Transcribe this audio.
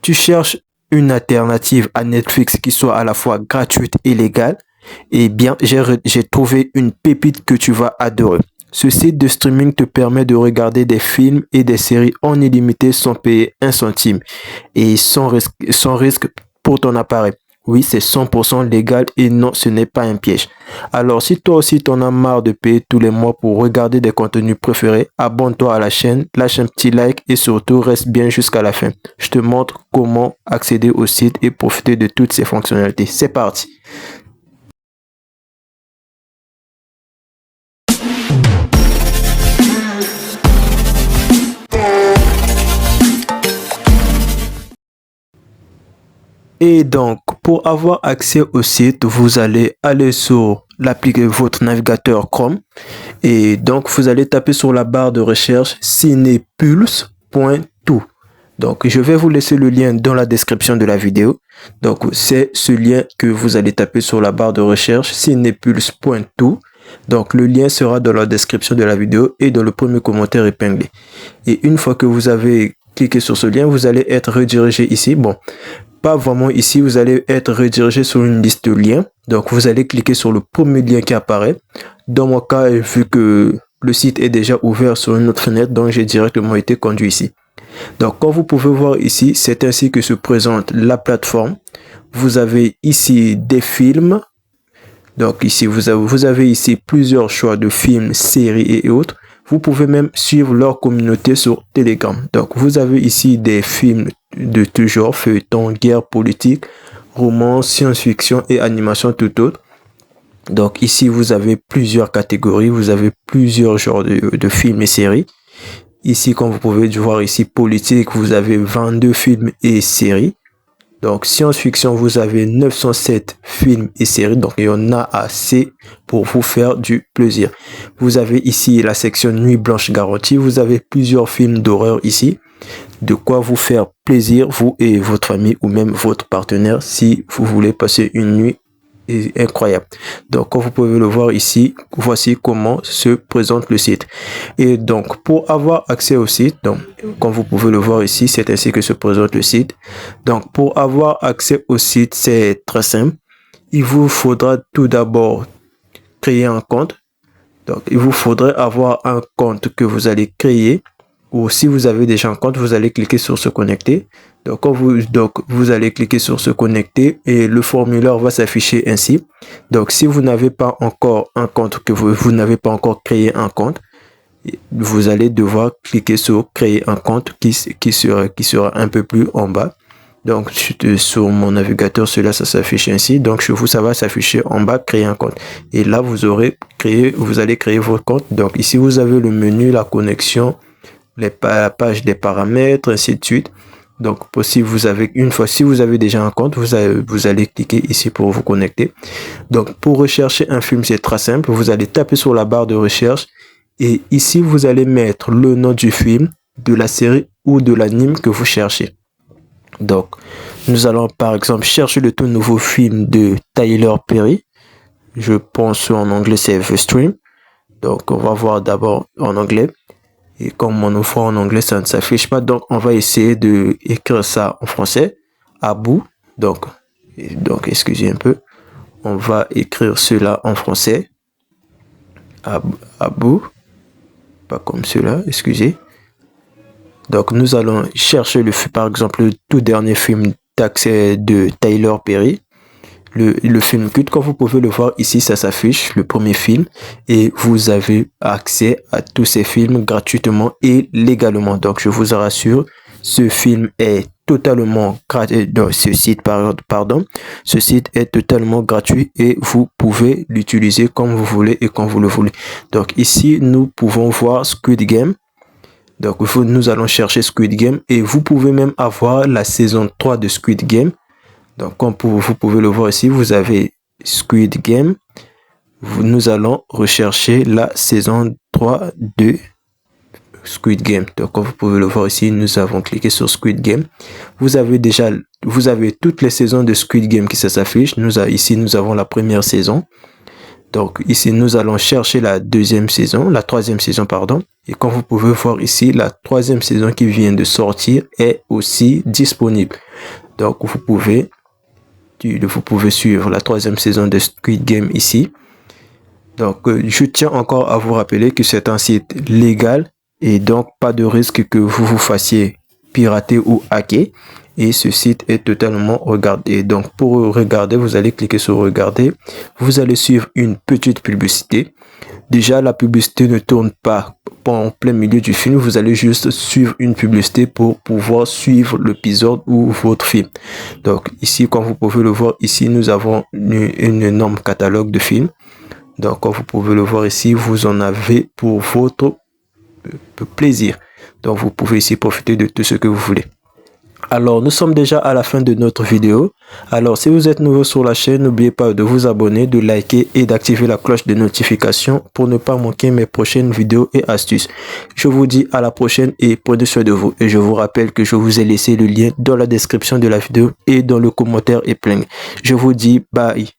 tu cherches une alternative à Netflix qui soit à la fois gratuite et légale, eh bien, j'ai trouvé une pépite que tu vas adorer. Ce site de streaming te permet de regarder des films et des séries en illimité sans payer un centime et sans risque pour ton appareil. Oui, c'est 100% légal et non, ce n'est pas un piège. Alors, si toi aussi t'en as marre de payer tous les mois pour regarder des contenus préférés, abonne-toi à la chaîne, lâche un petit like et surtout reste bien jusqu'à la fin. Je te montre comment accéder au site et profiter de toutes ses fonctionnalités. C'est parti! Et donc, pour avoir accès au site, vous allez aller sur votre navigateur Chrome. Et donc, vous allez taper sur la barre de recherche cinepulse.to. Donc, je vais vous laisser le lien dans la description de la vidéo. Donc, c'est ce lien que vous allez taper sur la barre de recherche cinepulse.to. Donc, le lien sera dans la description de la vidéo et dans le premier commentaire épinglé. Et une fois que vous avez cliqué sur ce lien, vous allez être redirigé ici. Bon, pas vraiment ici, vous allez être redirigé sur une liste de liens. Donc, vous allez cliquer sur le premier lien qui apparaît. Dans mon cas, vu que le site est déjà ouvert sur une autre fenêtre, donc j'ai directement été conduit ici. Donc, comme vous pouvez voir ici, c'est ainsi que se présente la plateforme. Vous avez ici des films. Donc, ici, vous avez ici plusieurs choix de films, séries et autres. Vous pouvez même suivre leur communauté sur Telegram. Donc, vous avez ici des films de tout genre, feuilleton, guerre politique, romance, science-fiction et animation tout autre. Donc, ici, vous avez plusieurs catégories, vous avez plusieurs genres de films et séries. Ici, comme vous pouvez voir ici, politique, vous avez 22 films et séries. Donc, science-fiction, vous avez 907 films et séries. Donc, il y en a assez pour vous faire du plaisir. Vous avez ici la section Nuit Blanche Garantie. Vous avez plusieurs films d'horreur ici. De quoi vous faire plaisir, vous et votre famille ou même votre partenaire, si vous voulez passer une nuit incroyable. Donc, comme vous pouvez le voir ici, voici comment se présente le site. Et donc, pour avoir accès au site, donc, comme vous pouvez le voir ici, c'est ainsi que se présente le site. Donc, pour avoir accès au site, c'est très simple. Il vous faudra tout d'abord créer un compte. Donc, il vous faudrait avoir un compte que vous allez créer. Ou si vous avez déjà un compte, vous allez cliquer sur se connecter. Donc, vous allez cliquer sur se connecter et le formulaire va s'afficher ainsi. Donc, si vous n'avez pas encore un compte, que vous n'avez pas encore créé un compte, vous allez devoir cliquer sur créer un compte qui sera un peu plus en bas. Donc, sur mon navigateur, ça s'affiche ainsi. Donc, chez vous, ça va s'afficher en bas, créer un compte. Et là, vous allez créer votre compte. Donc, ici, vous avez le menu, la connexion, la page des paramètres, ainsi de suite. Donc, si vous avez déjà un compte, vous allez cliquer ici pour vous connecter. Donc, pour rechercher un film, c'est très simple. Vous allez taper sur la barre de recherche et ici, vous allez mettre le nom du film, de la série ou de l'anime que vous cherchez. Donc, nous allons par exemple chercher le tout nouveau film de Tyler Perry. Je pense en anglais, c'est The Stream. Donc, on va voir d'abord en anglais. Et comme on nous voit en anglais, ça ne s'affiche pas. Donc, on va essayer de écrire ça en français. Abu. Donc, excusez un peu. On va écrire cela en français. Abu. Pas comme cela, excusez. Donc, nous allons chercher par exemple, le tout dernier film d'accès de Tyler Perry. Le film culte, comme vous pouvez le voir ici, ça s'affiche, le premier film, et vous avez accès à tous ces films gratuitement et légalement. Donc, je vous rassure, ce film est totalement gratuit. Ce site est totalement gratuit et vous pouvez l'utiliser comme vous voulez et quand vous le voulez. Donc, ici, nous pouvons voir Squid Game. Donc, nous allons chercher Squid Game et vous pouvez même avoir la saison 3 de Squid Game. Donc, comme vous pouvez le voir ici, vous avez Squid Game. Nous allons rechercher la saison 3 de Squid Game. Donc, comme vous pouvez le voir ici, nous avons cliqué sur Squid Game. Vous avez toutes les saisons de Squid Game qui s'affichent. Ici, nous avons la première saison. Donc, ici, nous allons chercher la troisième saison, pardon. Et comme vous pouvez voir ici, la 3e saison qui vient de sortir est aussi disponible. Donc vous pouvez suivre la 3e saison de Squid Game ici. Donc je tiens encore à vous rappeler que c'est un site légal et donc pas de risque que vous vous fassiez pirater ou hacker. Et ce site est totalement regardé. Donc pour regarder, vous allez cliquer sur regarder. Vous allez suivre une petite publicité. Déjà, la publicité ne tourne pas en plein milieu du film. Vous allez juste suivre une publicité pour pouvoir suivre l'épisode ou votre film. Donc ici, comme vous pouvez le voir, ici nous avons un énorme catalogue de films. Donc comme vous pouvez le voir ici, vous en avez pour votre plaisir. Donc vous pouvez ici profiter de tout ce que vous voulez. Alors, nous sommes déjà à la fin de notre vidéo. Alors, si vous êtes nouveau sur la chaîne, n'oubliez pas de vous abonner, de liker et d'activer la cloche de notification pour ne pas manquer mes prochaines vidéos et astuces. Je vous dis à la prochaine et prenez soin de vous. Et je vous rappelle que je vous ai laissé le lien dans la description de la vidéo et dans le commentaire épinglé. Je vous dis bye.